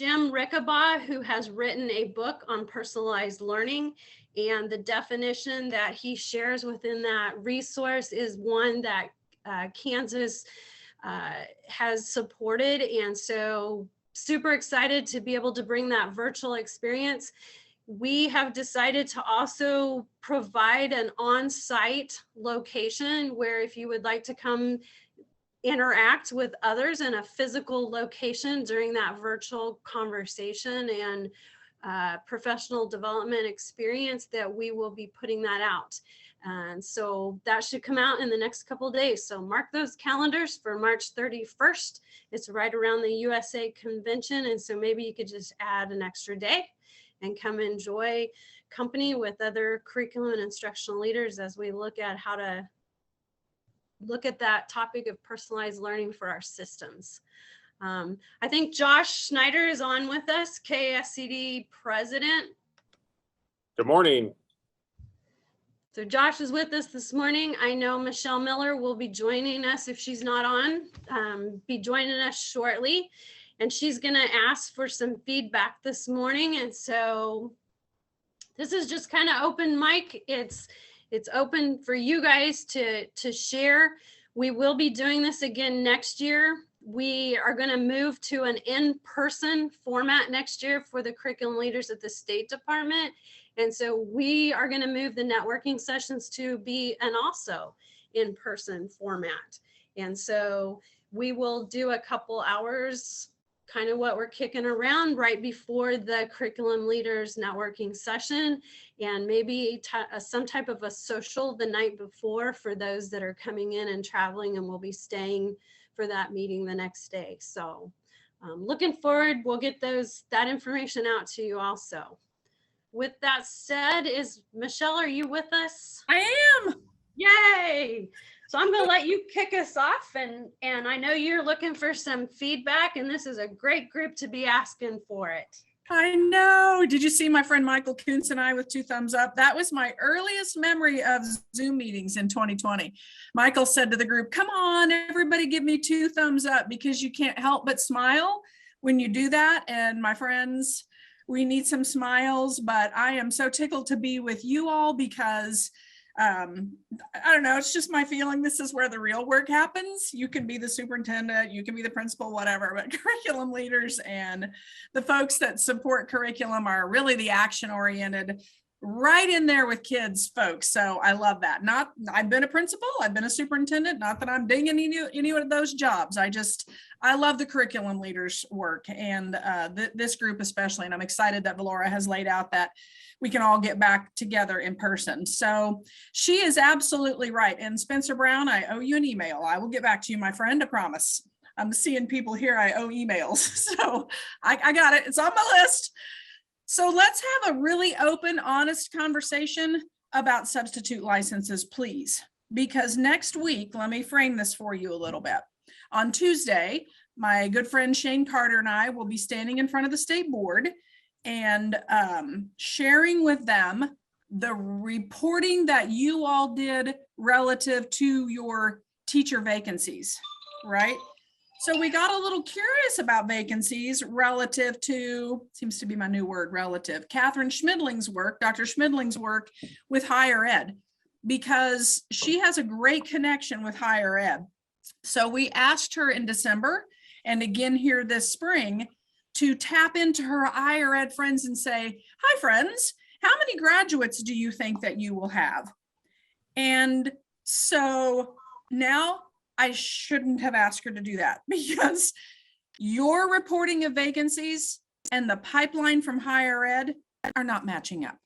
Jim Rickabaugh, who has written a book on personalized learning, and the definition that he shares within that resource is one that Kansas has supported. And so super excited to be able to bring that virtual experience. We have decided to also provide an on-site location where if you would like to come interact with others in a physical location during that virtual conversation and professional development experience, that we will be putting that out. And so that should come out in the next couple of days. So mark those calendars for March 31st. It's right around the USA convention. And so maybe you could just add an extra day and come enjoy company with other curriculum and instructional leaders as we look at how to look at that topic of personalized learning for our systems. I think Josh Schneider is on with us, KSDE president. Good morning. So Josh is with us this morning. I know Michelle Miller will be joining us if she's not on, be joining us shortly. And she's gonna ask for some feedback this morning. And so this is just kind of open mic. It's open for you guys to share. We will be doing this again next year. We are going to move to an in-person format next year for the curriculum leaders at the State Department. And so we are going to move the networking sessions to be an also in-person format. And so we will do a couple hours, kind of what we're kicking around right before the curriculum leaders networking session, and maybe some type of a social the night before for those that are coming in and traveling and will be staying for that meeting the next day. So looking forward, we'll get that information out to you also. With that said, Michelle, are you with us? I am. Yay. So I'm going to let you kick us off, and I know you're looking for some feedback, and this is a great group to be asking for it. I know. Did you see my friend Michael Kuntz and I with 2 thumbs up? That was my earliest memory of Zoom meetings in 2020. Michael said to the group, come on, everybody give me 2 thumbs up, because you can't help but smile when you do that. And my friends, we need some smiles, but I am so tickled to be with you all because I don't know, it's just my feeling this is where the real work happens. You can be the superintendent, you can be the principal, whatever, but curriculum leaders and the folks that support curriculum are really the action oriented, right in there with kids folks. So I love that. I've been a principal, I've been a superintendent, not that I'm dinging any of those jobs. I love the curriculum leaders work, and this group especially, and I'm excited that Valora has laid out that we can all get back together in person. So she is absolutely right. And Spencer Brown, I owe you an email. I will get back to you, my friend, I promise. I'm seeing people here I owe emails. So I got it, it's on my list. So let's have a really open, honest conversation about substitute licenses, please. Because next week, let me frame this for you a little bit. On Tuesday, my good friend Shane Carter and I will be standing in front of the state board and sharing with them the reporting that you all did relative to your teacher vacancies, right? So we got a little curious about vacancies relative to, seems to be my new word, relative, Catherine Schmidling's work, Dr. Schmidling's work with higher ed, because she has a great connection with higher ed. So we asked her in December and again here this spring to tap into her higher ed friends and say, hi friends, how many graduates do you think that you will have? And so now I shouldn't have asked her to do that, because your reporting of vacancies and the pipeline from higher ed are not matching up.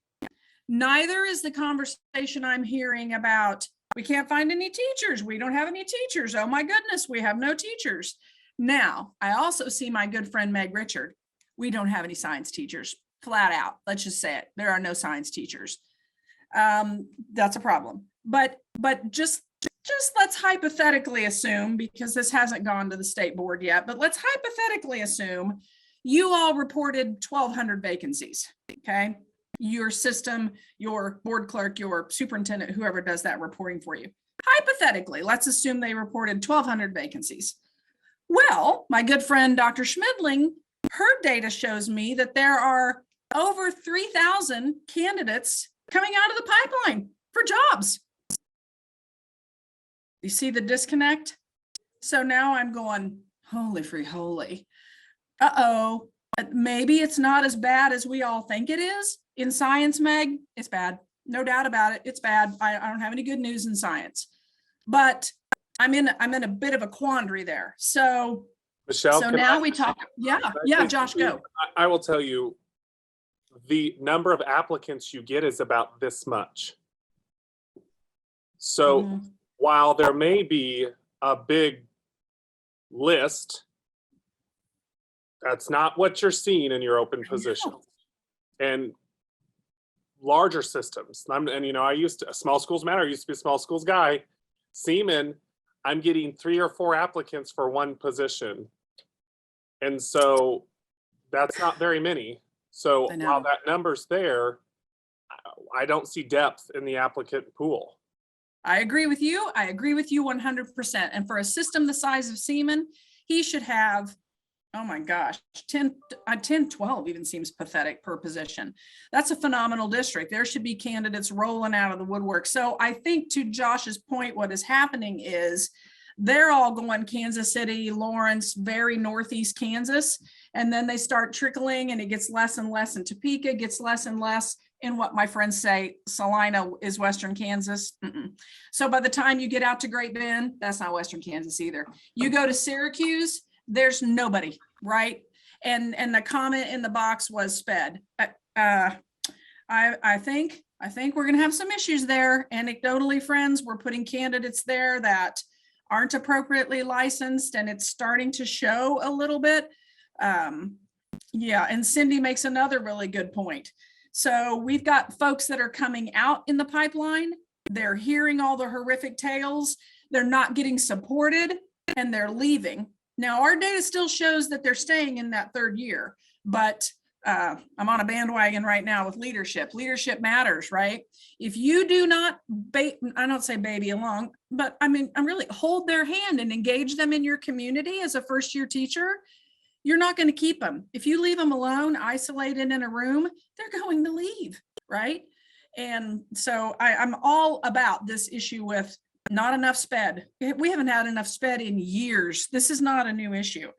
Neither is the conversation I'm hearing about, we can't find any teachers, we don't have any teachers, oh my goodness, we have no teachers. Now, I also see my good friend Meg Richard. We don't have any science teachers, flat out. Let's just say it. There are no science teachers. That's a problem. But just let's hypothetically assume, because this hasn't gone to the state board yet, but let's hypothetically assume you all reported 1,200 vacancies, okay? Your system, your board clerk, your superintendent, whoever does that reporting for you. Hypothetically, let's assume they reported 1,200 vacancies. Well, my good friend, Dr. Schmidling, her data shows me that there are over 3,000 candidates coming out of the pipeline for jobs. You see the disconnect? So now I'm going, holy free holy. Uh-oh, maybe it's not as bad as we all think it is. In science, Meg, it's bad. No doubt about it. It's bad. I don't have any good news in science, but I'm in a bit of a quandary there. So, Michelle, now we talk. Yeah, Josh, go. I will tell you, the number of applicants you get is about this much. So while there may be a big list, that's not what you're seeing in your open positions. And larger systems, I used to, small schools matter. I used to be a small schools guy. Seaman, I'm getting 3 or 4 applicants for one position. And so that's not very many. So while that number's there, I don't see depth in the applicant pool. I agree with you. I agree with you 100%. And for a system the size of Seaman, he should have, oh my gosh, 10, 12 even seems pathetic per position. That's a phenomenal district. There should be candidates rolling out of the woodwork. So I think to Josh's point, what is happening is they're all going Kansas City, Lawrence, very northeast Kansas. And then they start trickling and it gets less and less in Topeka, gets less and less in what my friends say, Salina is Western Kansas. So by the time you get out to Great Bend, that's not Western Kansas either. You go to Syracuse, there's nobody, right? And the comment in the box was sped. I think we're gonna have some issues there. Anecdotally, friends, we're putting candidates there that aren't appropriately licensed, and it's starting to show a little bit. Yeah, and Cindy makes another really good point. So we've got folks that are coming out in the pipeline. They're hearing all the horrific tales. They're not getting supported and they're leaving. Now, our data still shows that they're staying in that 3rd year, but I'm on a bandwagon right now with leadership. Leadership matters, right? If you do not, I don't say baby along, but I mean, I'm really hold their hand and engage them in your community as a 1st-year teacher, you're not going to keep them. If you leave them alone, isolated in a room, they're going to leave, right? And so I'm all about this issue with not enough sped. We haven't had enough sped in years. This is not a new issue.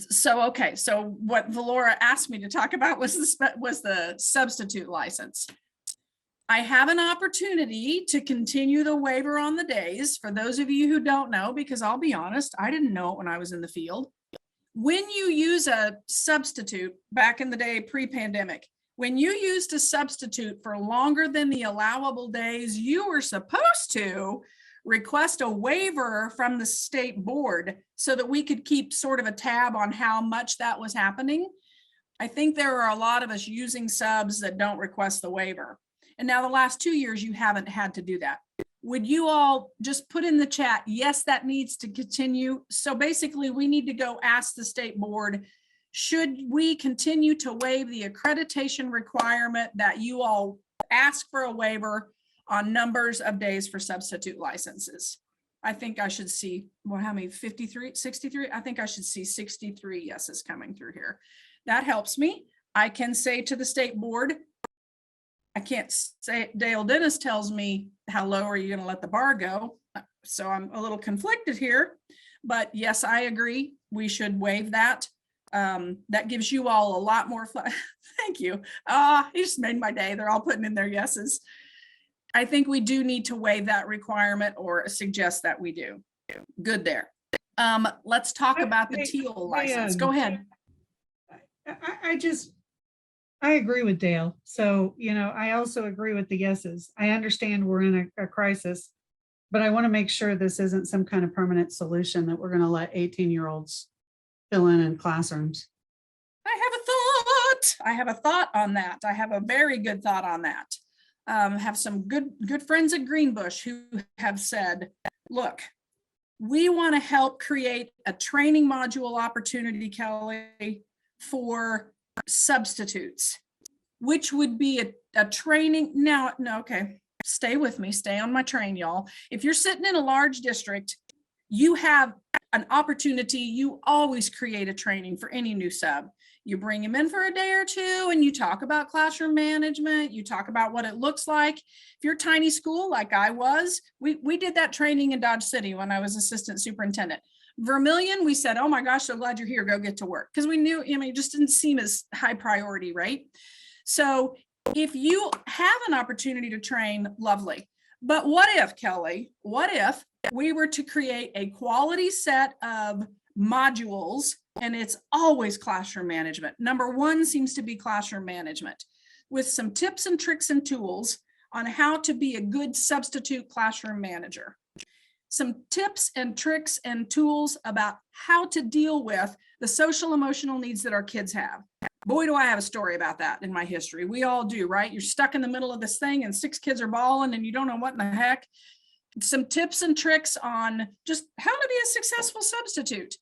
So, okay. So what Valora asked me to talk about was the substitute license. I have an opportunity to continue the waiver on the days. For those of you who don't know, because I'll be honest, I didn't know it when I was in the field. When you use a substitute back in the day, pre-pandemic, when you used a substitute for longer than the allowable days, you were supposed to request a waiver from the state board so that we could keep sort of a tab on how much that was happening. I think there are a lot of us using subs that don't request the waiver. And now the last 2 years, you haven't had to do that. Would you all just put in the chat, yes, that needs to continue. So basically we need to go ask the state board, should we continue to waive the accreditation requirement that you all ask for a waiver on numbers of days for substitute licenses? I think I should see, well, how many, 53, 63? I think I should see 63 yeses coming through here. That helps me. I can say to the state board, I can't say, Dale Dennis tells me, how low are you going to let the bar go? So I'm a little conflicted here, but yes, I agree. We should waive that. That gives you all a lot more. Thank you. You just made my day. They're all putting in their yeses. I think we do need to waive that requirement or suggest that we do. Good there. Let's talk about the teal license. Go ahead. I agree with Dale. So, I also agree with the yeses. I understand we're in a crisis, but I want to make sure this isn't some kind of permanent solution that we're going to let 18-year-olds fill in classrooms. I have a thought on that. I have a very good thought on that. Have some good friends at Greenbush who have said, look, we want to help create a training module opportunity, Kelly, for substitutes, which would be a training. No, okay, stay with me, stay on my train, y'all. If you're sitting in a large district, you have an opportunity, you always create a training for any new sub. You bring them in for a day or two and you talk about classroom management. You talk about what it looks like. If you're a tiny school like I was, we did that training in Dodge City when I was assistant superintendent. Vermilion, we said, oh my gosh, so glad you're here, go get to work. Because we knew, I mean, it just didn't seem as high priority, right? So if you have an opportunity to train, lovely. But what if, Kelly, what if we were to create a quality set of modules, and it's always classroom management. Number one seems to be classroom management with some tips and tricks and tools on how to be a good substitute classroom manager. Some tips and tricks and tools about how to deal with the social emotional needs that our kids have. Boy, do I have a story about that in my history. We all do, right? You're stuck in the middle of this thing and 6 kids are bawling and you don't know what in the heck. Some tips and tricks on just how to be a successful substitute.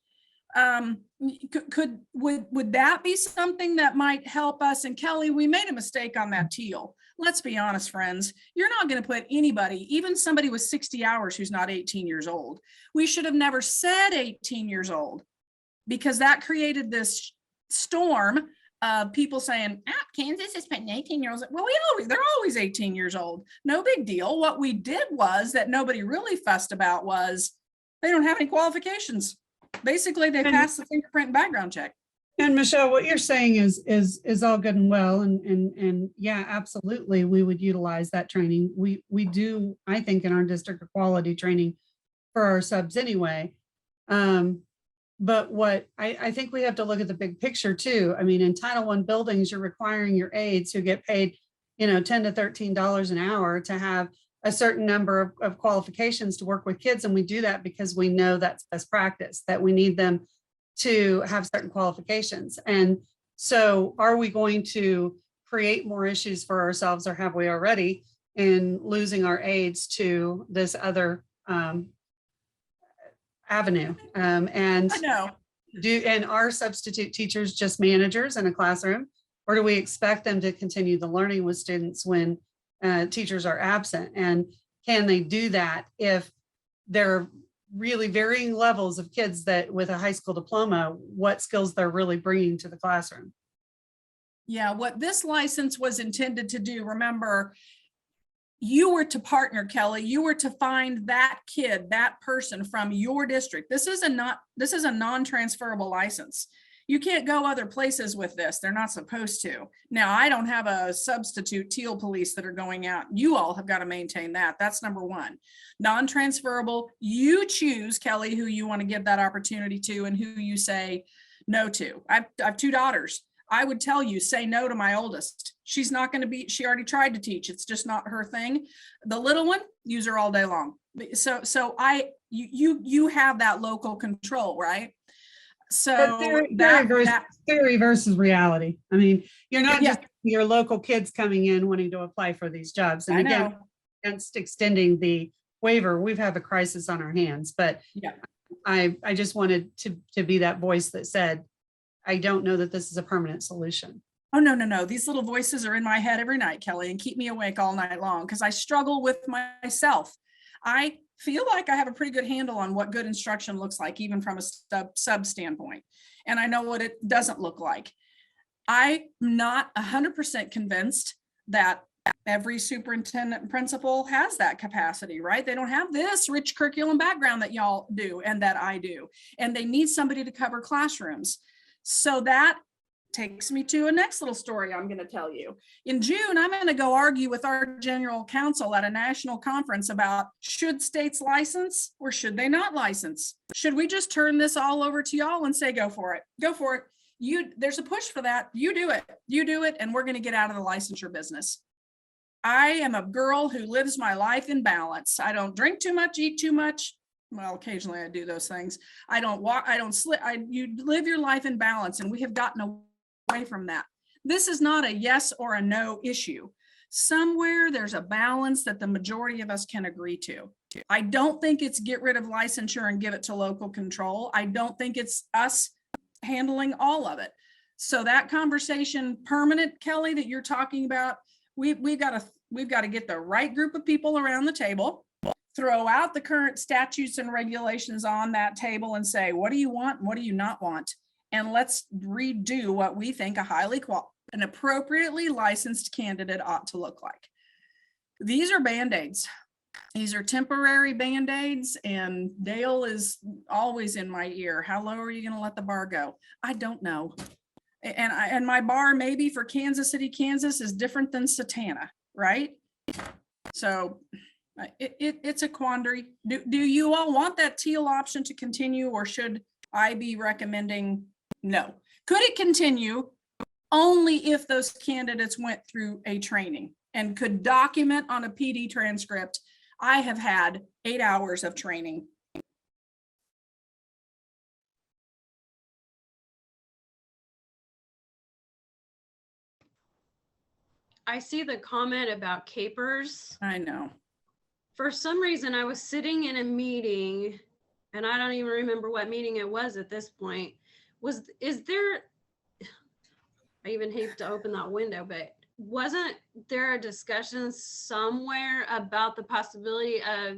Would that be something that might help us? And Kelly, we made a mistake on that teal. Let's be honest, friends. You're not going to put anybody, even somebody with 60 hours who's not 18 years old. We should have never said 18 years old, because that created this storm of people saying, Kansas is putting 18-year-olds. Well, they're always 18 years old. No big deal. What we did was that nobody really fussed about was they don't have any qualifications. Basically, they passed the fingerprint and background check. And Michelle, what you're saying is all good and well, and yeah, absolutely, we would utilize that training. We do, I think, in our district, a quality training for our subs anyway. But what I think we have to look at the big picture too. I mean, in Title I buildings, you're requiring your aides who get paid, $10 to $13 an hour to have a certain number of qualifications to work with kids. And we do that because we know that's best practice, that we need them to have certain qualifications. And so are we going to create more issues for ourselves, or have we already, in losing our aides to this other avenue? And I know. And are substitute teachers just managers in a classroom, or do we expect them to continue the learning with students when teachers are absent? And can they do that if there are really varying levels of kids that with a high school diploma, what skills they're really bringing to the classroom? Yeah, what this license was intended to do, remember, you were to partner, Kelly, you were to find that kid, that person from your district. This is a non-transferable license. You can't go other places with this. They're not supposed to. Now, I don't have a substitute teal police that are going out. You all have got to maintain that. That's number one. Non-transferable. You choose, Kelly, who you want to give that opportunity to and who you say no to. I have 2 daughters. I would tell you, say no to my oldest. She's not going to be, she already tried to teach. It's just not her thing. The little one, use her all day long. So you have that local control, right? So theory versus reality. I mean, you're not just your local kids coming in wanting to apply for these jobs. And again, against extending the waiver, we've had a crisis on our hands. But I just wanted to be that voice that said, I don't know that this is a permanent solution. Oh, no. These little voices are in my head every night, Kelly, and keep me awake all night long because I struggle with myself. I feel like I have a pretty good handle on what good instruction looks like, even from a sub standpoint. And I know what it doesn't look like. I'm not 100% convinced that every superintendent and principal has that capacity, right? They don't have this rich curriculum background that y'all do and that I do. And they need somebody to cover classrooms. So that takes me to a next little story I'm going to tell you. In June, I'm going to go argue with our general counsel at a national conference about should states license or should they not license? Should we just turn this all over to y'all and say, go for it. Go for it. There's a push for that. You do it. And we're going to get out of the licensure business. I am a girl who lives my life in balance. I don't drink too much, eat too much. Well, occasionally I do those things. I don't walk, I don't slip. You live your life in balance, and we have gotten away from that. This is not a yes or a no issue. Somewhere there's a balance that the majority of us can agree to. I don't think it's get rid of licensure and give it to local control. I don't think it's us handling all of it. So that conversation, permanent, Kelly, that you're talking about, we've got to get the right group of people around the table. throw out the current statutes and regulations on that table and say, what do you want? What do you not want? And let's redo what we think an appropriately licensed candidate ought to look like. These are Band-Aids. These are temporary Band-Aids, and Dale is always in my ear. How low are you going to let the bar go? I don't know. And my bar maybe for Kansas City, Kansas is different than Satana, right? So it's a quandary. Do you all want that teal option to continue, or should I be recommending no? Could it continue only if those candidates went through a training and could document on a PD transcript, I have had 8 hours of training? I see the comment about capers. I know. For some reason, I was sitting in a meeting, and I don't even remember what meeting it was at this point. Is there, I even hate to open that window, but wasn't there a discussion somewhere about the possibility of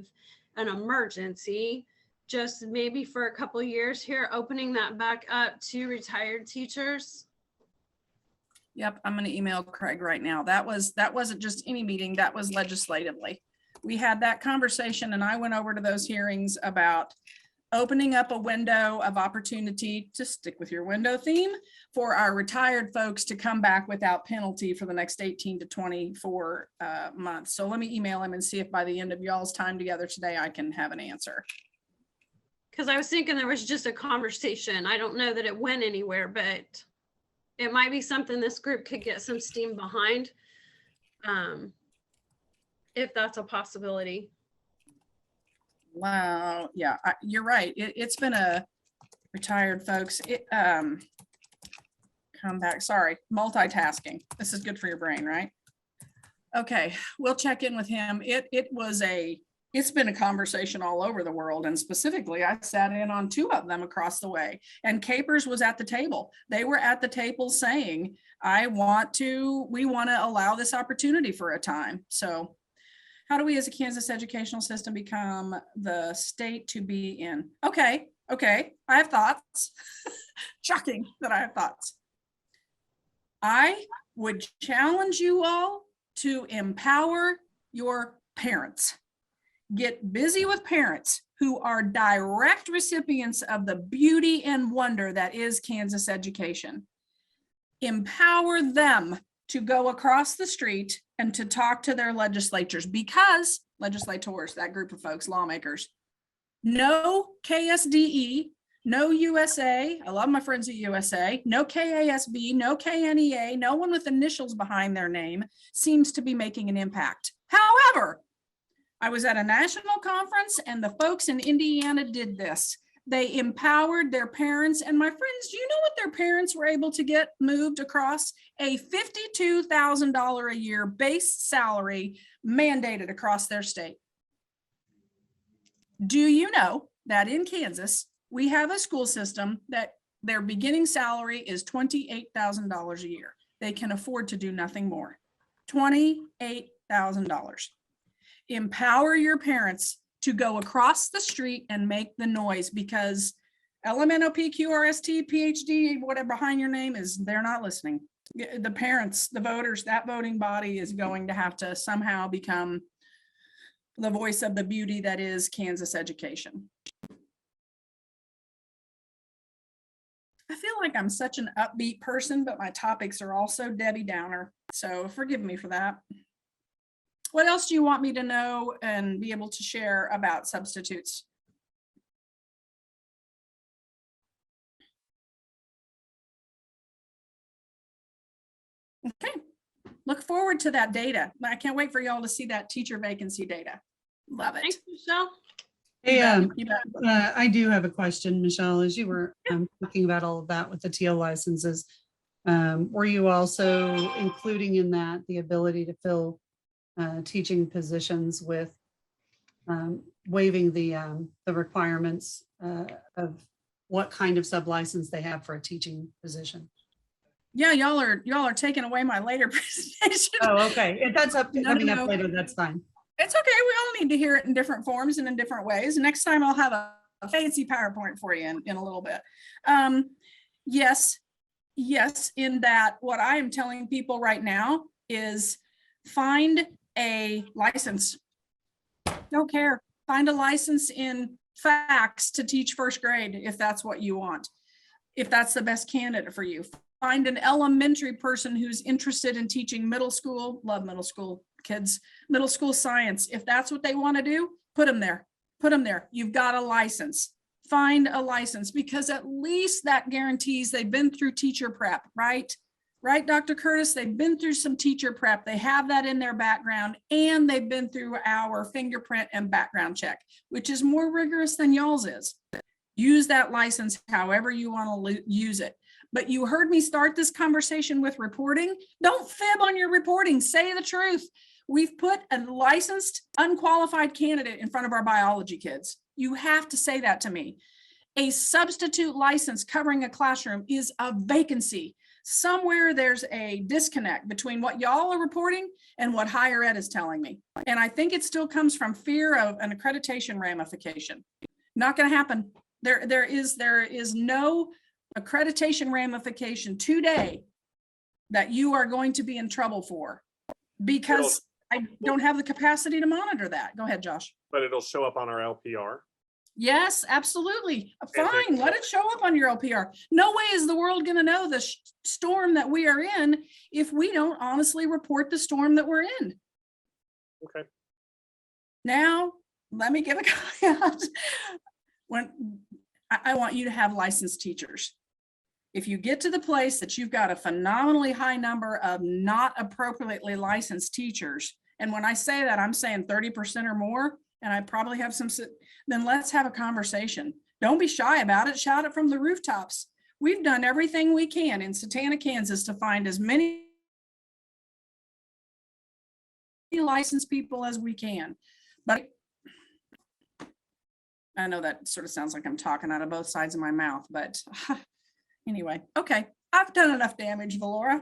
an emergency, just maybe for a couple of years here, opening that back up to retired teachers? Yep, I'm going to email Craig right now. That wasn't just any meeting, that was legislatively. We had that conversation, and I went over to those hearings about opening up a window of opportunity, to stick with your window theme, for our retired folks to come back without penalty for the next 18 to 24 months. So let me email him and see if by the end of y'all's time together today, I can have an answer. Because I was thinking there was just a conversation. I don't know that it went anywhere, but it might be something this group could get some steam behind, if that's a possibility. Wow, yeah, you're right. It's been a retired folks. Come back. Sorry, multitasking. This is good for your brain, right? Okay, we'll check in with him. It's been a conversation all over the world, and specifically I sat in on 2 of them across the way, and Capers was at the table. They were at the table saying, we want to allow this opportunity for a time. So how do we as a Kansas educational system become the state to be in? Okay, I have thoughts. Shocking that I have thoughts. I would challenge you all to empower your parents. Get busy with parents who are direct recipients of the beauty and wonder that is Kansas education. Empower them to go across the street and to talk to their legislators, because legislators, that group of folks, lawmakers, no KSDE, no USA, I love my friends at USA, no KASB, no KNEA, no one with initials behind their name seems to be making an impact. However, I was at a national conference and the folks in Indiana did this. They empowered their parents, and my friends, do you know what their parents were able to get moved across? A $52,000 a year base salary mandated across their state. Do you know that in Kansas, we have a school system that their beginning salary is $28,000 a year. They can afford to do nothing more. $28,000. Empower your parents to go across the street and make the noise, because LMNOP, PhD, whatever behind your name is, they're not listening. The parents, the voters, that voting body is going to have to somehow become the voice of the beauty that is Kansas education. I feel like I'm such an upbeat person, but my topics are also Debbie Downer. So forgive me for that. What else do you want me to know and be able to share about substitutes? Okay, look forward to that data. I can't wait for y'all to see that teacher vacancy data. Love it. Thanks, Michelle. Hey, You bet. I do have a question, Michelle, as you were talking about all of that with the TL licenses. Were you also including in that the ability to fill teaching positions with waiving the requirements of what kind of sub-license they have for a teaching position? Yeah, y'all are taking away my later presentation. Oh, okay. If that's No, coming no. up later, that's fine. It's okay. We all need to hear it in different forms and in different ways. Next time I'll have a fancy PowerPoint for you in a little bit. Yes, in that what I am telling people right now is find a license. Don't care. Find a license in facts to teach first grade if that's what you want. If that's the best candidate for you. Find an elementary person who's interested in teaching middle school, love middle school kids, middle school science. If that's what they want to do, put them there. Put them there. You've got a license. Find a license, because at least that guarantees they've been through teacher prep, right? Right, Dr. Curtis? They've been through some teacher prep. They have that in their background, and they've been through our fingerprint and background check, which is more rigorous than y'all's is. Use that license however you want to use it. But you heard me start this conversation with reporting. Don't fib on your reporting. Say the truth. We've put a licensed, unqualified candidate in front of our biology kids. You have to say that to me. A substitute license covering a classroom is a vacancy. Somewhere there's a disconnect between what y'all are reporting and what higher ed is telling me. And I think it still comes from fear of an accreditation ramification. Not going to happen. There is no accreditation ramification today that you are going to be in trouble for, because I don't have the capacity to monitor that. Go ahead, Josh. But it'll show up on our LPR. Yes, absolutely. Fine. Let it show up on your LPR. No way is the world going to know the storm that we are in if we don't honestly report the storm that we're in. Okay. Now, let me give a caveat. When I want you to have licensed teachers. If you get to the place that you've got a phenomenally high number of not appropriately licensed teachers, and when I say that, I'm saying 30% or more, and I probably have some, then let's have a conversation. Don't be shy about it. Shout it from the rooftops. We've done everything we can in Satana, Kansas to find as many licensed people as we can. But I know that sort of sounds like I'm talking out of both sides of my mouth, but anyway, okay. I've done enough damage, Valora.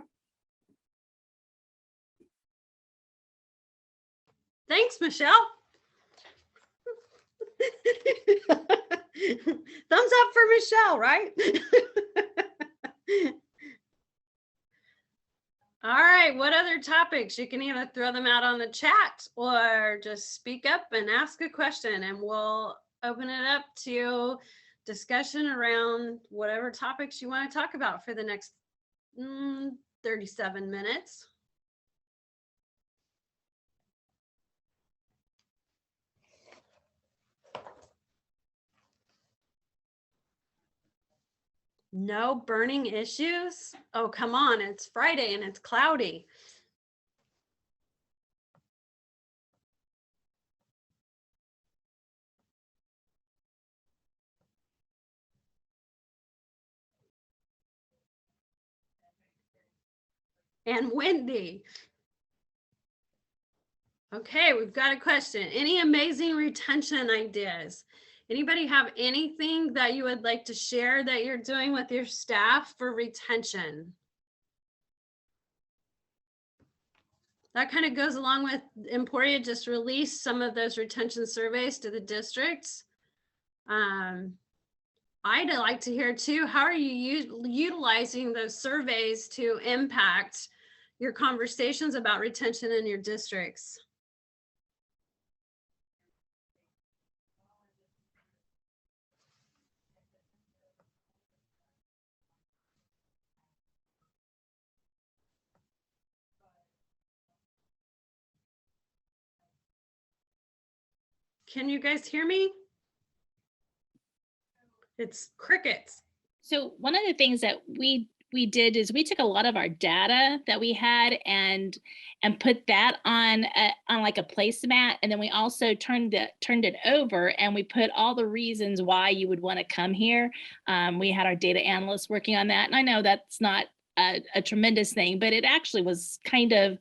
Thanks, Michelle. Thumbs up for Michelle, right? All right, what other topics? You can either throw them out on the chat or just speak up and ask a question, and we'll open it up to discussion around whatever topics you want to talk about for the next 37 minutes. No burning issues? Oh, come on, it's Friday and it's cloudy. And windy. Okay, we've got a question. Any amazing retention ideas? Anybody have anything that you would like to share that you're doing with your staff for retention? That kind of goes along with Emporia just released some of those retention surveys to the districts. I'd like to hear too, how are you utilizing those surveys to impact your conversations about retention in your districts? Can you guys hear me? It's crickets. So one of the things that we did is we took a lot of our data that we had and put that on like a placemat, and then we also turned it over and we put all the reasons why you would want to come here. We had our data analysts working on that, and I know that's not a tremendous thing, but it actually was kind of,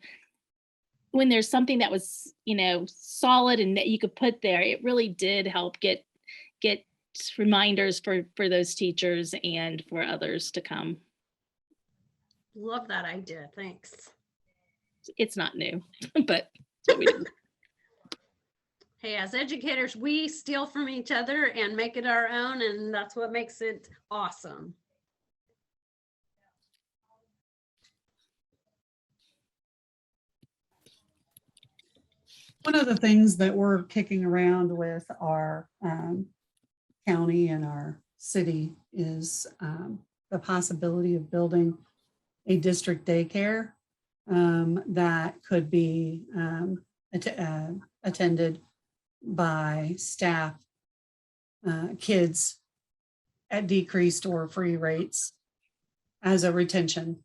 when there's something that was, you know, solid and that you could put there, it really did help get reminders for those teachers and for others to come. Love that idea. Thanks. It's not new, but it's what we do. Hey, as educators, we steal from each other and make it our own, and that's what makes it awesome. One of the things that we're kicking around with our county and our city is the possibility of building a district daycare that could be attended by staff, kids at decreased or free rates as a retention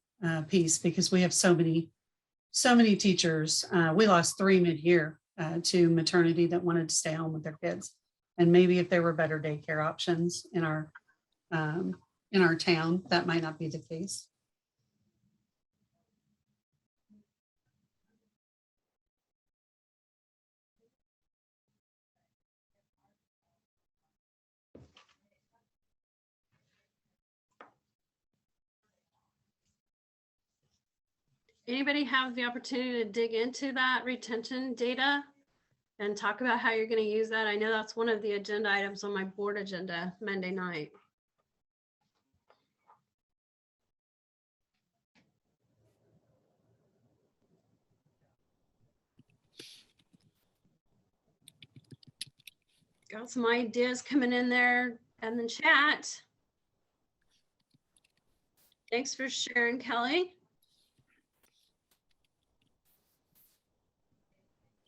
piece, because we have so many teachers. We lost 3 mid-year to maternity that wanted to stay home with their kids. And maybe if there were better daycare options in our town, that might not be the case. Anybody have the opportunity to dig into that retention data and talk about how you're going to use that? I know that's one of the agenda items on my board agenda Monday night. Got some ideas coming in there and the chat. Thanks for sharing, Kelly.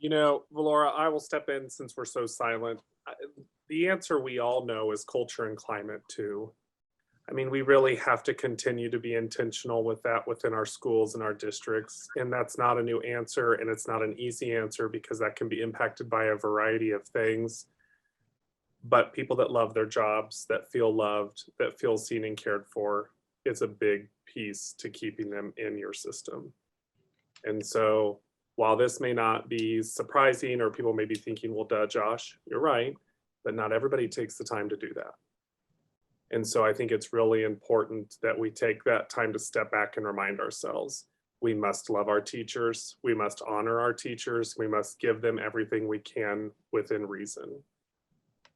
You know, Valora, I will step in since we're so silent. The answer we all know is culture and climate too. I mean, we really have to continue to be intentional with that within our schools and our districts. And that's not a new answer, and it's not an easy answer because that can be impacted by a variety of things. But people that love their jobs, that feel loved, that feel seen and cared for, is a big piece to keeping them in your system. And so while this may not be surprising, or people may be thinking, well, duh, Josh, you're right, but not everybody takes the time to do that. And so I think it's really important that we take that time to step back and remind ourselves, we must love our teachers, we must honor our teachers, we must give them everything we can within reason.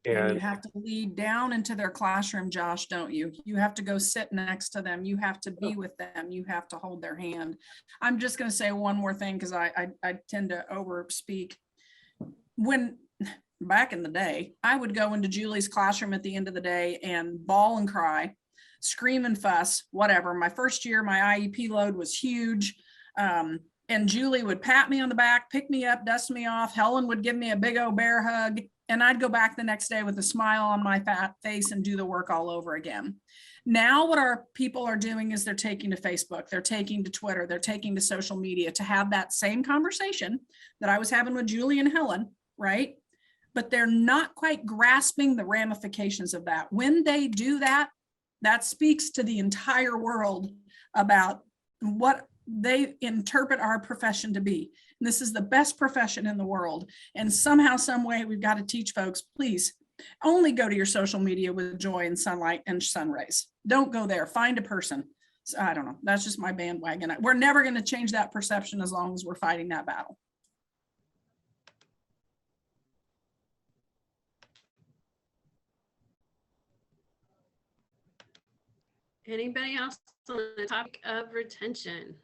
And you have to lead down into their classroom, Josh, don't you? You have to go sit next to them. You have to be with them. You have to hold their hand. I'm just going to say one more thing because I tend to overspeak. When back in the day, I would go into Julie's classroom at the end of the day and bawl and cry, scream and fuss, whatever. My first year, my IEP load was huge. And Julie would pat me on the back, pick me up, dust me off. Helen would give me a big old bear hug. And I'd go back the next day with a smile on my fat face and do the work all over again. Now what our people are doing is they're taking to Facebook, they're taking to Twitter, they're taking to social media to have that same conversation that I was having with Julie and Helen, right? But they're not quite grasping the ramifications of that. When they do that, that speaks to the entire world about what they interpret our profession to be. And this is the best profession in the world. And somehow, some way, we've got to teach folks, please only go to your social media with joy and sunlight and sun rays. Don't go there. Find a person. So, I don't know. That's just my bandwagon. We're never going to change that perception as long as we're fighting that battle. Anybody else on the topic of retention?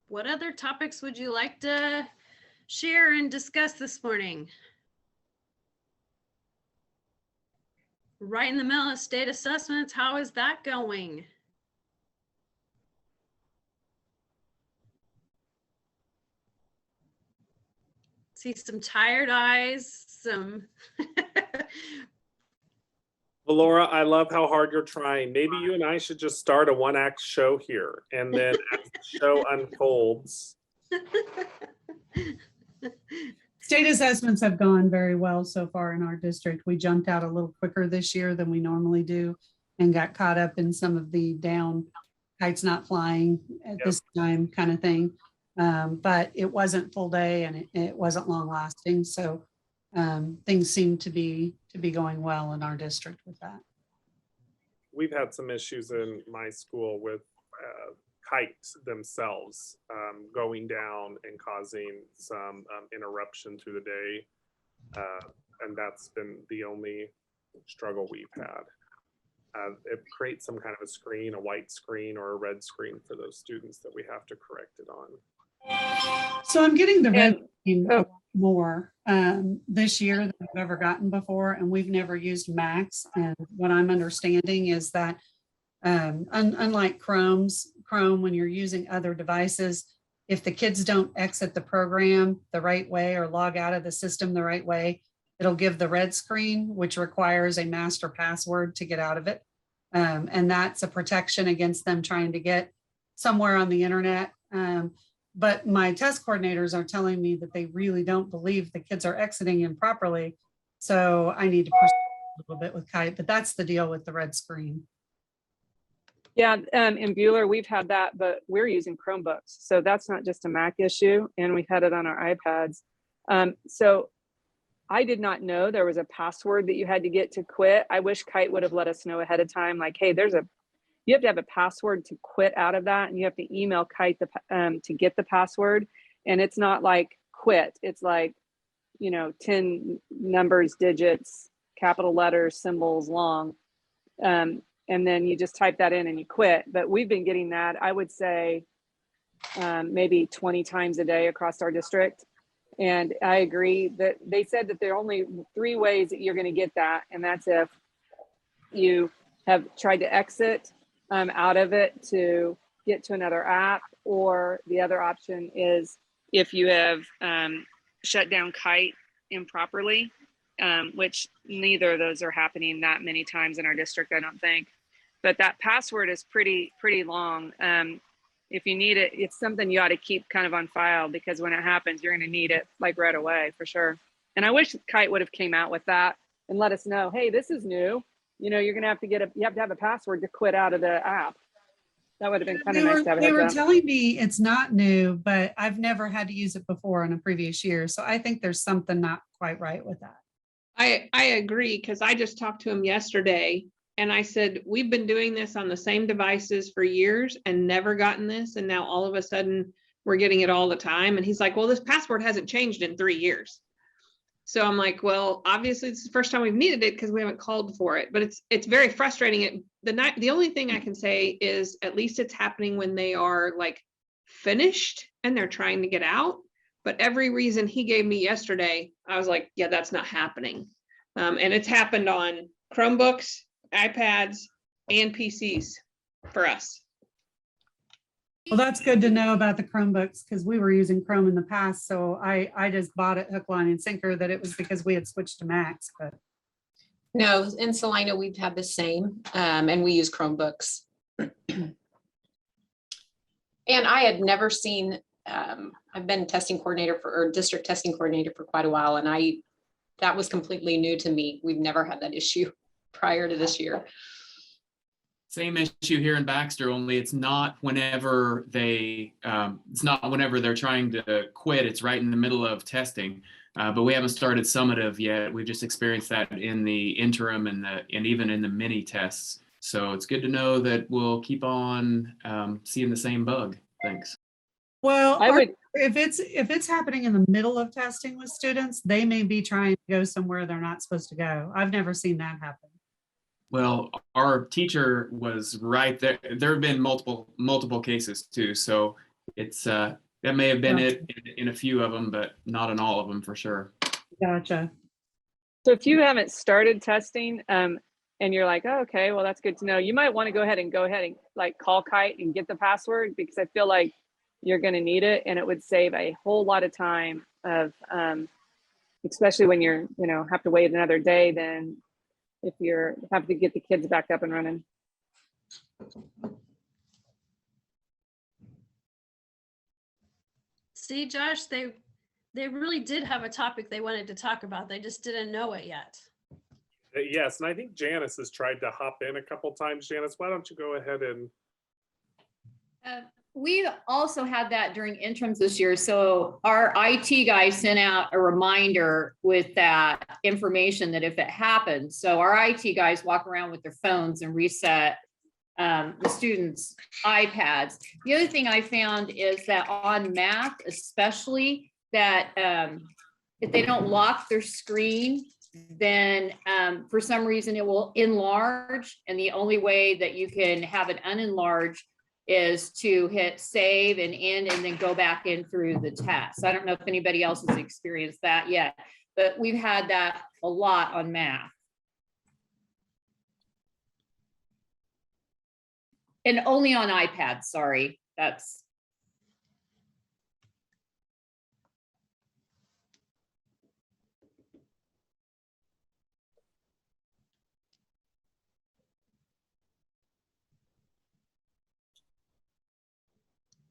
What other topics would you like to share and discuss this morning? Right in the middle of state assessments, how is that going? See some tired eyes, some. Valora, I love how hard you're trying. Maybe you and I should just start a one-act show here, and then as the show unfolds. State assessments have gone very well so far in our district. We jumped out a little quicker this year than we normally do and got caught up in some of the down kites not flying at this time kind of thing. But it wasn't full day and it wasn't long lasting. So things seem to be going well in our district with that. We've had some issues in my school with Kite themselves going down and causing some interruption through the day. And that's been the only struggle we've had. It creates some kind of a screen, a white screen or a red screen for those students that we have to correct it on. So I'm getting the red And- screen oh. more this year than I've ever gotten before, and we've never used Max. And what I'm understanding is that unlike Chrome, when you're using other devices, if the kids don't exit the program the right way or log out of the system the right way, it'll give the red screen, which requires a master password to get out of it. And that's a protection against them trying to get somewhere on the internet. But my test coordinators are telling me that they really don't believe the kids are exiting improperly. So I need to push a little bit with Kite, but that's the deal with the red screen. Yeah, in Bueller, we've had that, but we're using Chromebooks. So that's not just a Mac issue, and we've had it on our iPads. So I did not know there was a password that you had to get to quit. I wish Kite would have let us know ahead of time, like, hey, you have to have a password to quit out of that, and you have to email Kite to get the password. And it's not like quit. It's like, 10 numbers, digits, capital letters, symbols long. And then you just type that in and you quit. But we've been getting that, I would say, maybe 20 times a day across our district. And I agree that they said that there are only 3 ways that you're going to get that. And that's if you have tried to exit out of it to get to another app, or the other option is if you have shut down Kite improperly, which neither of those are happening that many times in our district, I don't think. But that password is pretty long. If you need it, it's something you ought to keep kind of on file, because when it happens, you're going to need it like right away for sure. And I wish Kite would have came out with that and let us know, hey, this is new. You're going to have to you have to have a password to quit out of the app. That would have been kind of nice to have a They heads were up. telling me it's not new, but I've never had to use it before in a previous year. So I think there's something not quite right with that. I agree, because I just talked to him yesterday and I said, we've been doing this on the same devices for years and never gotten this. And now all of a sudden we're getting it all the time. And he's like, well, this password hasn't changed in 3 years. So I'm like, well, obviously it's the first time we've needed it because we haven't called for it, but it's very frustrating. The only thing I can say is at least it's happening when they are like finished and they're trying to get out. But every reason he gave me yesterday, I was like, yeah, that's not happening. And it's happened on Chromebooks, iPads, and PCs for us. Well, that's good to know about the Chromebooks, because we were using Chrome in the past. So I just bought it hook, line, and sinker that it was because we had switched to Macs. But no, in Salina, we've had the same, and we use Chromebooks. And I had never seen, I've been testing coordinator or district testing coordinator for quite a while, and that was completely new to me. We've never had that issue prior to this year. Same issue here in Baxter, only it's not whenever they're trying to quit. It's right in the middle of testing, but we haven't started summative yet. We've just experienced that in the interim and even in the mini tests. So it's good to know that we'll keep on seeing the same bug. Thanks. well, if it's happening in the middle of testing with students, they may be trying to go somewhere they're not supposed to go. I've never seen that happen. Well, our teacher was right there. There have been multiple cases too. So it's that may have been it in a few of them, but not in all of them for sure. Gotcha. So if you haven't started testing and you're like, oh, okay, well, that's good to know. You might want to go ahead and like call Kite and get the password, because I feel like you're going to need it, and it would save a whole lot of time of, especially when you're, have to wait another day, then if you're have to get the kids back up and running. See, Josh, they really did have a topic they wanted to talk about. They just didn't know it yet. Yes, and I think Janice has tried to hop in a couple times. Janice, why don't you go ahead and... We also had that during interims this year. So our IT guy sent out a reminder with that information that if it happens, so our IT guys walk around with their phones and reset the students' iPads. The other thing I found is that on math, especially, that if they don't lock their screen, then for some reason it will enlarge. And the only way that you can have it unenlarged is to hit save and end and then go back in through the test. I don't know if anybody else has experienced that yet, but we've had that a lot on math. And only on iPad, sorry. That's.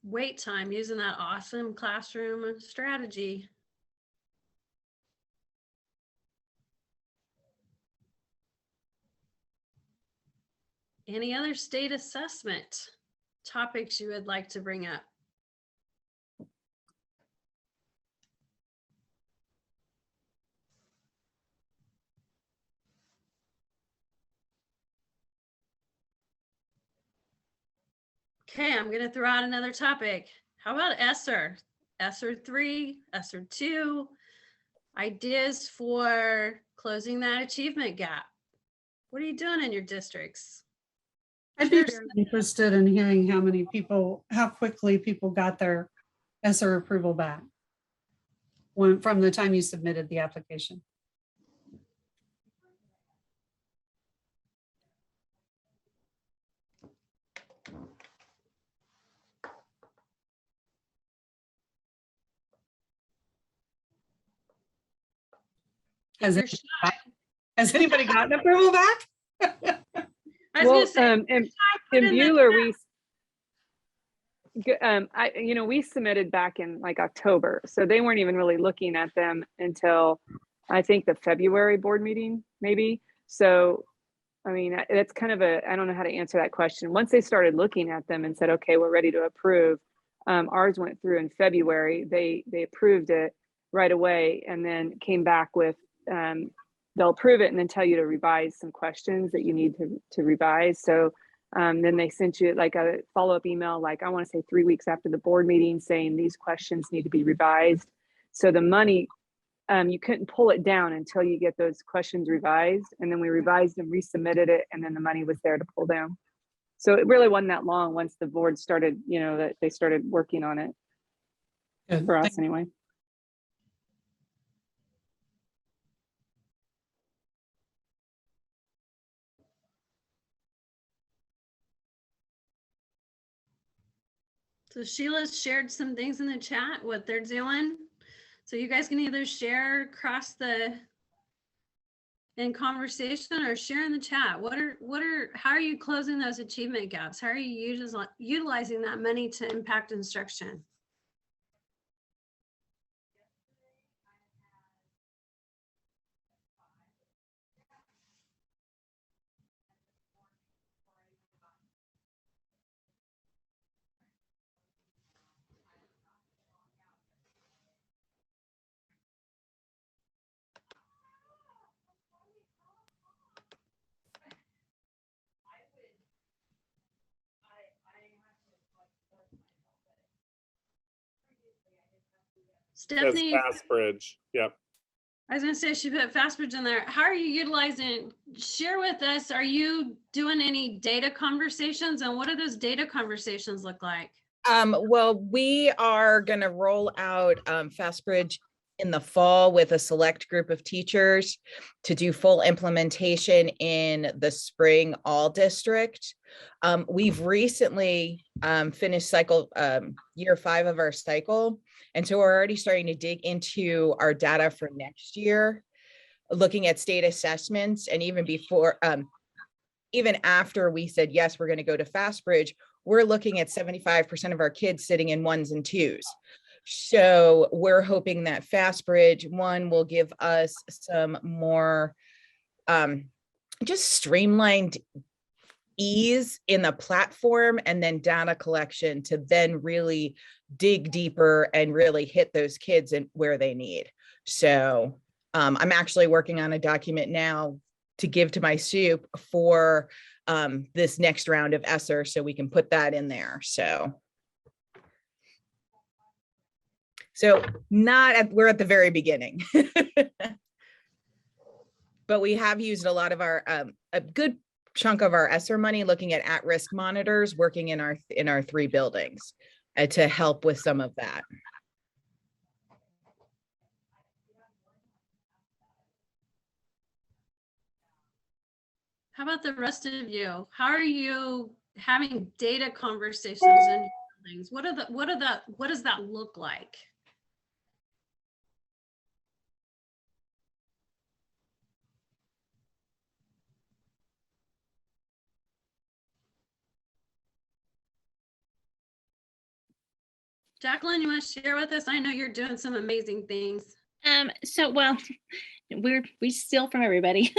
Wait time, using that awesome classroom strategy. Any other state assessment topics you would like to bring up? Okay, I'm going to throw out another topic. How about ESSER? ESSER 3, ESSER 2, ideas for closing that achievement gap. What are you doing in your districts? I'd be very interested in hearing how quickly people got their ESSER approval back from the time you submitted the application. Has anybody gotten approval back? I was gonna say, in Bueller, we submitted back in like October, so they weren't even really looking at them until I think the February board meeting, maybe. So, I mean, that's kind of I don't know how to answer that question. Once they started looking at them and said, okay, we're ready to approve, ours went through in February. They approved it right away and then came back with, they'll approve it and then tell you to revise some questions that you need to revise. So then they sent you like a follow-up email, like I want to say 3 weeks after the board meeting, saying these questions need to be revised. So the money, you couldn't pull it down until you get those questions revised. And then we revised them, resubmitted it, and then the money was there to pull down. So it really wasn't that long once the board started, that they started working on it. Good. For us anyway. So Sheila's shared some things in the chat, what they're doing. So you guys can either share across in conversation or share in the chat. How are you closing those achievement gaps? How are you utilizing that money to impact instruction? Stephanie, Fastbridge. Yep. I was going to say she put Fastbridge in there. How are you utilizing? Share with us. Are you doing any data conversations, and what do those data conversations look like? Well, we are going to roll out Fastbridge in the fall with a select group of teachers to do full implementation in the spring all district. We've recently finished year 5 of our cycle. And so we're already starting to dig into our data for next year, looking at state assessments. And even before, even after we said, yes, we're going to go to Fastbridge, we're looking at 75% of our kids sitting in 1s and 2s. So we're hoping that Fastbridge, one, will give us some more just streamlined ease in the platform, and then data collection to then really dig deeper and really hit those kids and where they need. So I'm actually working on a document now to give to my soup for this next round of ESSER, so we can put that in there. So we're at the very beginning. But we have used a lot of our, a good chunk of our ESSER money looking at risk monitors working in our 3 buildings to help with some of that. How about the rest of you? How are you having data conversations in buildings? What does that look like? Jacqueline, you want to share with us? I know you're doing some amazing things. Well, we steal from everybody.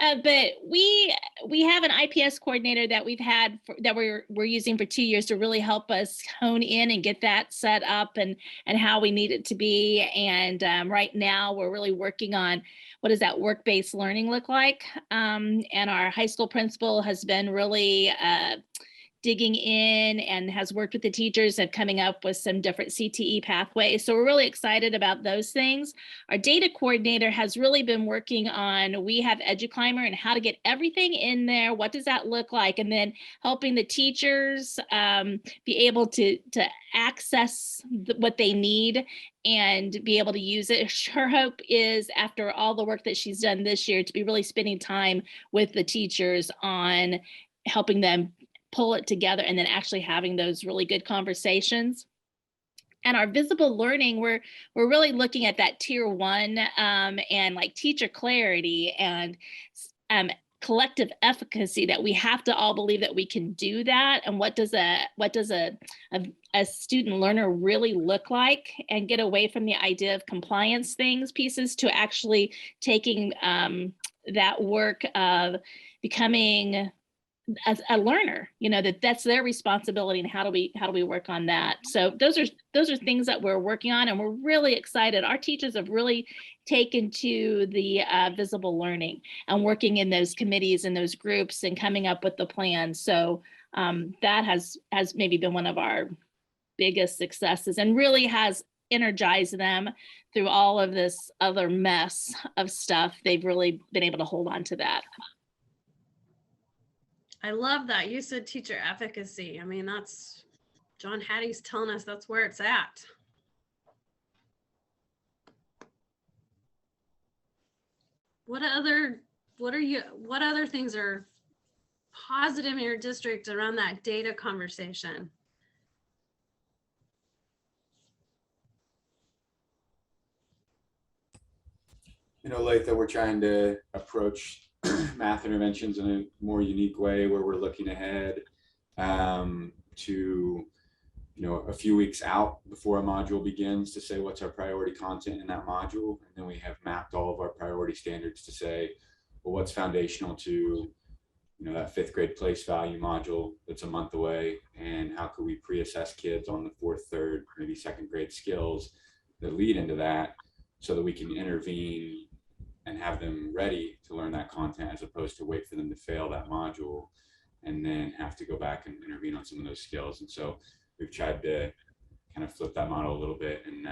But we have an IPS coordinator that we've had that we're using for 2 years to really help us hone in and get that set up and how we need it to be. And right now we're really working on what does that work-based learning look like. And our high school principal has been really digging in and has worked with the teachers and coming up with some different CTE pathways. So we're really excited about those things. Our data coordinator has really been working on, we have EduClimber and how to get everything in there. What does that look like? And then helping the teachers be able to access what they need and be able to use it. Her hope is, after all the work that she's done this year, to be really spending time with the teachers on helping them pull it together and then actually having those really good conversations. And our visible learning, we're really looking at that tier 1 and like teacher clarity and collective efficacy, that we have to all believe that we can do that. And what does a student learner really look like, and get away from the idea of compliance pieces to actually taking that work of becoming as a learner, that's their responsibility, and how do we work on that? So those are things that we're working on, and we're really excited. Our teachers have really taken to the visible learning and working in those committees and those groups and coming up with the plan. So that has maybe been one of our biggest successes, and really has energized them through all of this other mess of stuff. They've really been able to hold on to that. I love that. You said teacher efficacy. I mean, that's John Hattie's telling us that's where it's at. What other things are positive in your district around that data conversation? Latha, we're trying to approach math interventions in a more unique way, where we're looking ahead to a few weeks out before a module begins to say what's our priority content in that module, and then we have mapped all of our priority standards to say, well, what's foundational to that 5th grade place value module that's a month away, and how could we pre-assess kids on the 4th, 3rd, maybe 2nd grade skills that lead into that, so that we can intervene and have them ready to learn that content, as opposed to wait for them to fail that module and then have to go back and intervene on some of those skills. And so we've tried to kind of flip that model a little bit and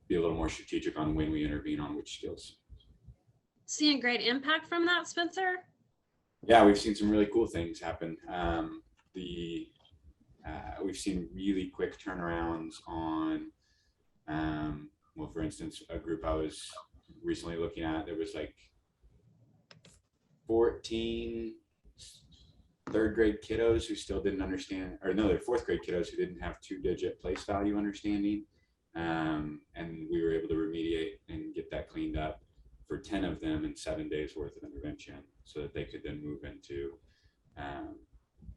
be a little more strategic on when we intervene on which skills. Seeing great impact from that, Spencer? Yeah, we've seen some really cool things happen. We've seen really quick turnarounds on, well, for instance, a group I was recently looking at, there was like 14 3rd grade kiddos who still didn't understand, or no, they're 4th grade kiddos who didn't have 2-digit place value understanding. And we were able to remediate and get that cleaned up for 10 of them in 7 days worth of intervention, so that they could then move into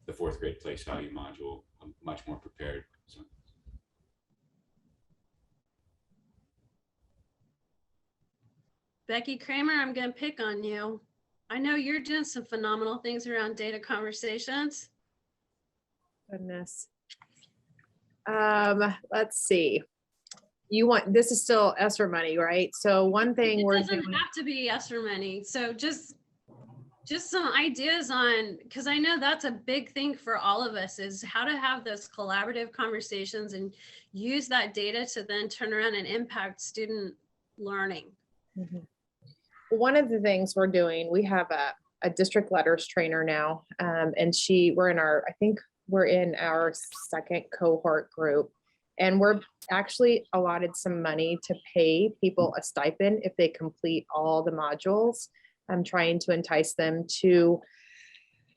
the 4th grade place value module much more prepared. So. Becky Kramer, I'm going to pick on you. I know you're doing some phenomenal things around data conversations. Goodness. Let's see. you want, this is still ESSER money, right? So one thing It we're doesn't doing, have to be ESSER money. So just some ideas on, because I know that's a big thing for all of us, is how to have those collaborative conversations and use that data to then turn around and impact student learning. one of the things we're doing, we have a district letters trainer now, and I think we're in our second cohort group, and we're actually allotted some money to pay people a stipend if they complete all the modules. I'm trying to entice them to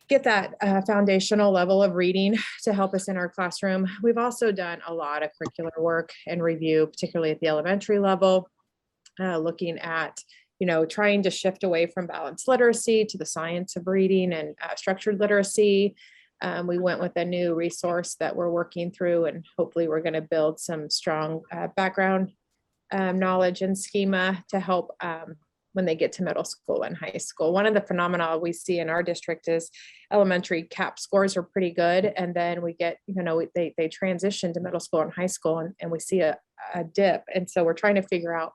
get that foundational level of reading to help us in our classroom. We've also done a lot of curricular work and review, particularly at the elementary level, looking at, trying to shift away from balanced literacy to the science of reading and structured literacy. We went with a new resource that we're working through, and hopefully we're going to build some strong background knowledge and schema to help when they get to middle school and high school. One of the phenomena we see in our district is elementary CAP scores are pretty good. And then we get, they transition to middle school and high school, and we see a dip. And so we're trying to figure out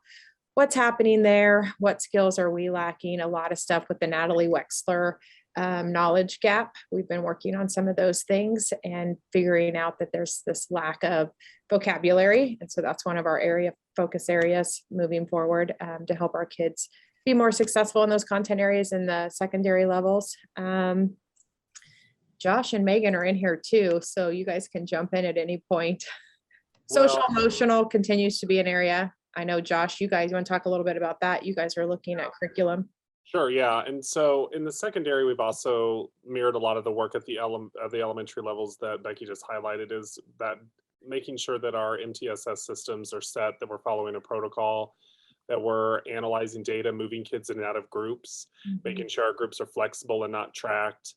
what's happening there. What skills are we lacking? A lot of stuff with the Natalie Wexler knowledge gap. We've been working on some of those things and figuring out that there's this lack of vocabulary. And so that's one of our focus areas moving forward, to help our kids be more successful in those content areas in the secondary levels. Josh and Megan are in here too, so you guys can jump in at any point. Social emotional continues to be an area. I know, Josh, you want to talk a little bit about that? You guys are looking at curriculum. Sure, yeah. And so in the secondary, we've also mirrored a lot of the work at the elementary levels that Becky just highlighted, is that making sure that our MTSS systems are set, that we're following a protocol, that we're analyzing data, moving kids in and out of groups, making sure our groups are flexible and not tracked,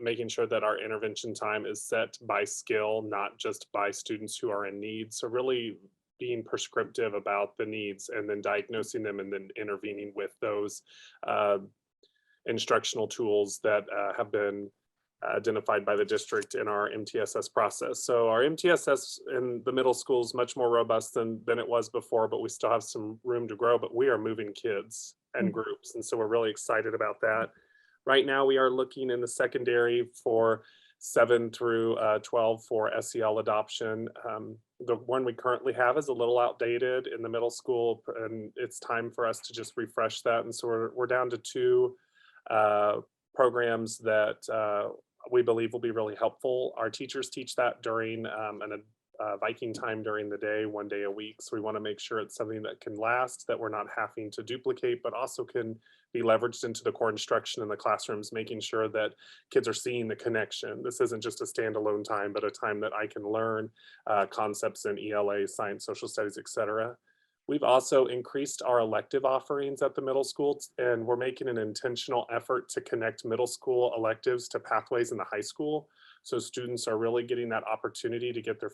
making sure that our intervention time is set by skill, not just by students who are in need. So really being prescriptive about the needs and then diagnosing them and then intervening with those instructional tools that have been identified by the district in our MTSS process. So our MTSS in the middle school is much more robust than it was before, but we still have some room to grow, but we are moving kids and groups. And so we're really excited about that. Right now we are looking in the secondary for 7 through 12 for SEL adoption. The one we currently have is a little outdated in the middle school, and it's time for us to just refresh that. And so we're down to 2 programs that we believe will be really helpful. Our teachers teach that during Viking time during the day, 1 day a week. So we want to make sure it's something that can last, that we're not having to duplicate, but also can be leveraged into the core instruction in the classrooms, making sure that kids are seeing the connection. This isn't just a standalone time, but a time that I can learn concepts in ELA, science, social studies, etc. We've also increased our elective offerings at the middle school, and we're making an intentional effort to connect middle school electives to pathways in the high school. So students are really getting that opportunity to get their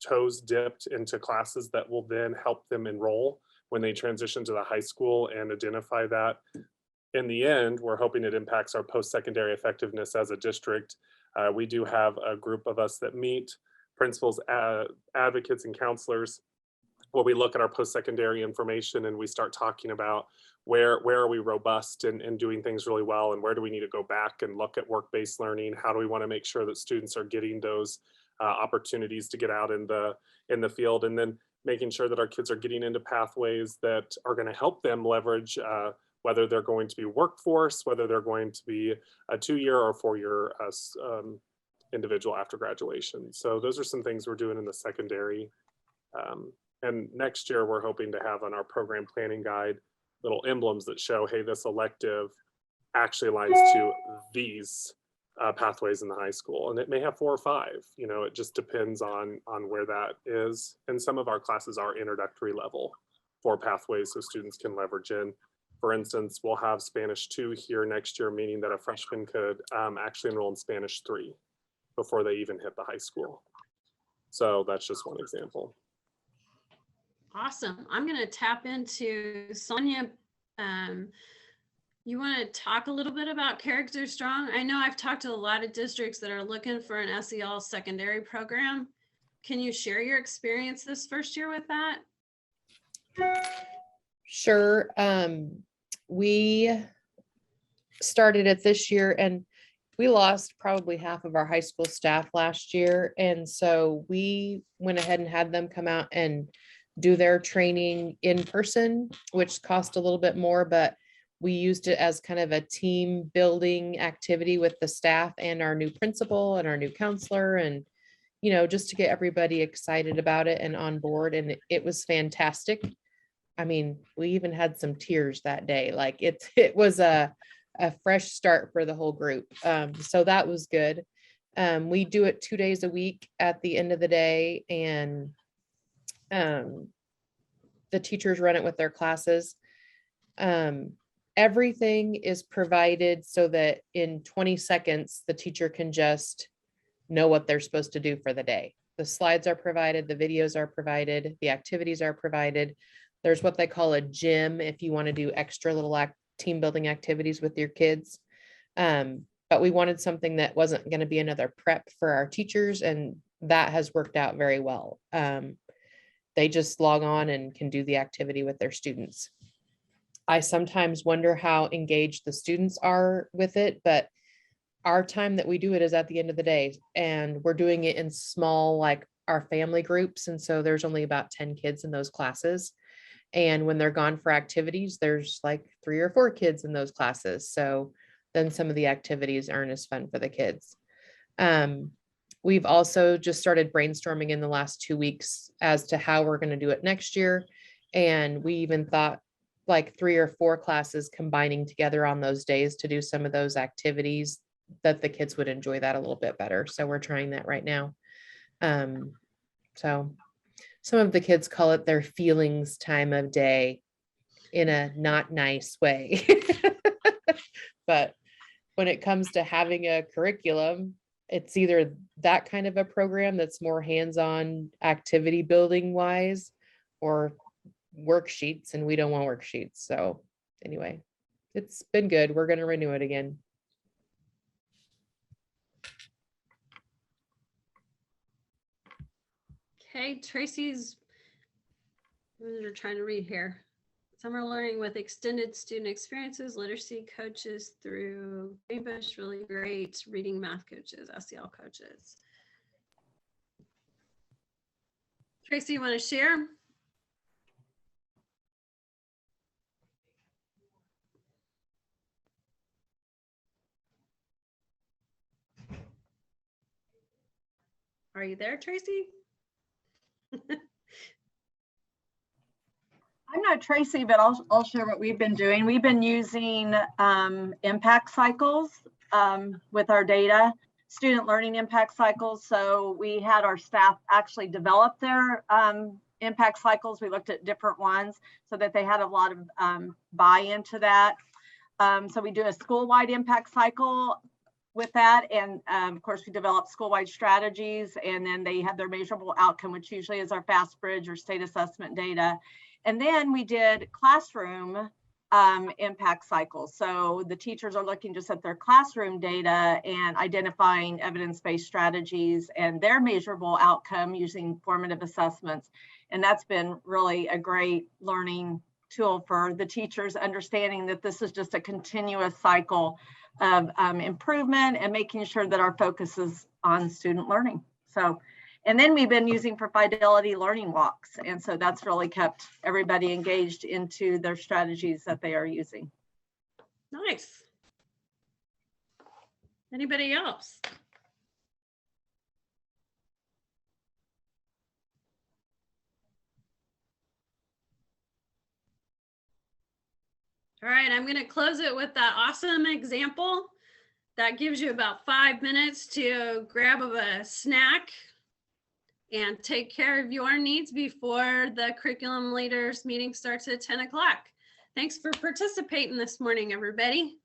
toes dipped into classes that will then help them enroll when they transition to the high school and identify that. In the end, we're hoping it impacts our post-secondary effectiveness as a district. We do have a group of us that meet, principals, advocates, and counselors, where we look at our post-secondary information and we start talking about where are we robust and doing things really well, and where do we need to go back and look at work-based learning? How do we want to make sure that students are getting those opportunities to get out in the field, and then making sure that our kids are getting into pathways that are going to help them leverage whether they're going to be workforce, whether they're going to be a 2-year or 4-year individual after graduation. So those are some things we're doing in the secondary. And next year, we're hoping to have on our program planning guide little emblems that show, hey, this elective actually aligns to these pathways in the high school. And it may have 4 or 5, it just depends on where that is. And some of our classes are introductory level for pathways so students can leverage in. For instance, we'll have Spanish 2 here next year, meaning that a freshman could actually enroll in Spanish 3 before they even hit the high school. So that's just one example. Awesome. I'm going to tap into Sonya. You want to talk a little bit about Character Strong? I know I've talked to a lot of districts that are looking for an SEL secondary program. can you share your experience this first year with that? Sure. We started it this year and we lost probably half of our high school staff last year. And so we went ahead and had them come out and do their training in person, which cost a little bit more, but we used it as kind of a team building activity with the staff and our new principal and our new counselor, and you know, just to get everybody excited about it and on board. And it was fantastic. I mean, we even had some tears that day. Like it was a fresh start for the whole group. So that was good. We do it 2 days a week at the end of the day, and the teachers run it with their classes. Everything is provided so that in 20 seconds, the teacher can just know what they're supposed to do for the day. The slides are provided, the videos are provided, the activities are provided. There's what they call a gym if you want to do extra little team building activities with your kids. But we wanted something that wasn't going to be another prep for our teachers, and that has worked out very well. They just log on and can do the activity with their students. I sometimes wonder how engaged the students are with it, but our time that we do it is at the end of the day, and we're doing it in small, like our family groups. And so there's only about 10 kids in those classes. And when they're gone for activities, there's like 3 or 4 kids in those classes. So then some of the activities aren't as fun for the kids. We've also just started brainstorming in the last 2 weeks as to how we're going to do it next year. And we even thought like 3 or 4 classes combining together on those days to do some of those activities that the kids would enjoy that a little bit better. So we're trying that right now. So some of the kids call it their feelings time of day in a not nice way. But when it comes to having a curriculum, it's either that kind of a program that's more hands-on activity building wise, or worksheets, and we don't want worksheets. So anyway, it's been good. We're going to renew it again. Okay, Tracy's, we're trying to read here. Summer learning with extended student experiences, literacy coaches through Greenbush, really great, reading math coaches, SEL coaches. Tracy, you want to share? Are you there, Tracy? I'm not Tracy, but I'll share what we've been doing. We've been using impact cycles with our data, student learning impact cycles. So we had our staff actually develop their impact cycles. We looked at different ones so that they had a lot of buy-in to that. So we do a school-wide impact cycle with that. And of course, we develop school-wide strategies, and then they have their measurable outcome, which usually is our FastBridge or state assessment data. And then we did classroom impact cycles. So the teachers are looking just at their classroom data and identifying evidence-based strategies and their measurable outcome using formative assessments. And that's been really a great learning tool for the teachers, understanding that this is just a continuous cycle of improvement and making sure that our focus is on student learning. So, and then we've been using for Fidelity learning walks. And so that's really kept everybody engaged into their strategies that they are using. Nice. Anybody else? All right, I'm going to close it with that awesome example. That gives you about 5 minutes to grab a snack and take care of your needs before the curriculum leaders meeting starts at 10 o'clock. Thanks for participating this morning, everybody.